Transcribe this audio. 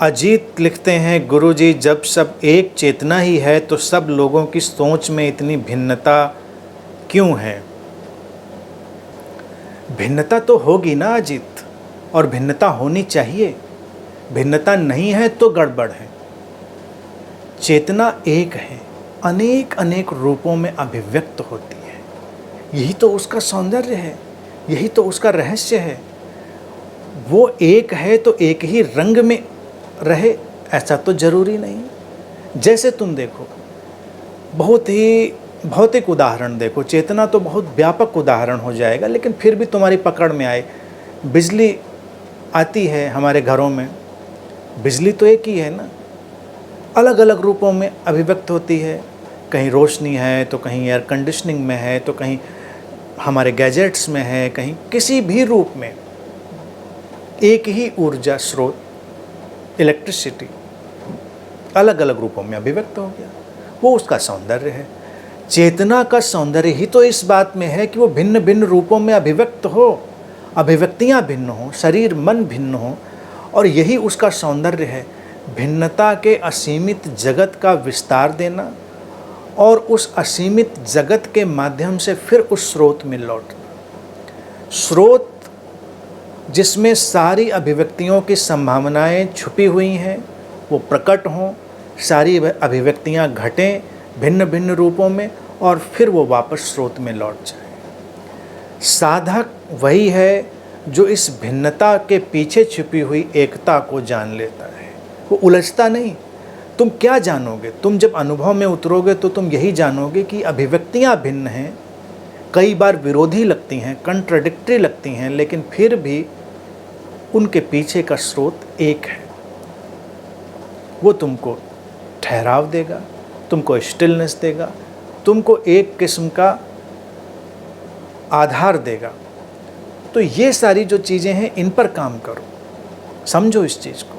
अजीत लिखते हैं, गुरुजी जब सब एक चेतना ही है तो सब लोगों की सोच में इतनी भिन्नता क्यों है? भिन्नता तो होगी ना अजीत, और भिन्नता होनी चाहिए। भिन्नता नहीं है तो गड़बड़ है। चेतना एक है, अनेक अनेक रूपों में अभिव्यक्त होती है। यही तो उसका सौंदर्य है, यही तो उसका रहस्य है। वो एक है तो एक ही रंग में रहे ऐसा तो जरूरी नहीं। जैसे तुम देखो, बहुत ही भौतिक उदाहरण देखो, चेतना तो बहुत व्यापक उदाहरण हो जाएगा, लेकिन फिर भी तुम्हारी पकड़ में आए। बिजली आती है हमारे घरों में, बिजली तो एक ही है ना, अलग अलग रूपों में अभिव्यक्त होती है। कहीं रोशनी है तो कहीं एयर कंडीशनिंग में है तो कहीं हमारे गैजेट्स में है, कहीं किसी भी रूप में एक ही ऊर्जा स्रोत इलेक्ट्रिसिटी अलग अलग रूपों में अभिव्यक्त हो गया। वो उसका सौंदर्य है। चेतना का सौंदर्य ही तो इस बात में है कि वो भिन्न भिन्न रूपों में अभिव्यक्त हो, अभिव्यक्तियाँ भिन्न हो, शरीर मन भिन्न हो, और यही उसका सौंदर्य है। भिन्नता के असीमित जगत का विस्तार देना और उस असीमित जगत के माध्यम से फिर उस स्रोत में लौटना। स्रोत जिसमें सारी अभिव्यक्तियों की संभावनाएं छुपी हुई हैं वो प्रकट हों, सारी अभिव्यक्तियां घटें भिन्न भिन्न रूपों में, और फिर वो वापस स्रोत में लौट जाए। साधक वही है जो इस भिन्नता के पीछे छुपी हुई एकता को जान लेता है। वो उलझता नहीं। तुम क्या जानोगे? तुम जब अनुभव में उतरोगे तो तुम यही जानोगे कि अभिव्यक्तियां भिन्न हैं, कई बार विरोधी लगती हैं, कंट्राडिक्टरी लगती हैं, लेकिन फिर भी उनके पीछे का स्रोत एक है। वो तुमको ठहराव देगा, तुमको स्टिलनेस देगा, तुमको एक किस्म का आधार देगा। तो ये सारी जो चीज़ें हैं इन पर काम करो, समझो इस चीज़ को।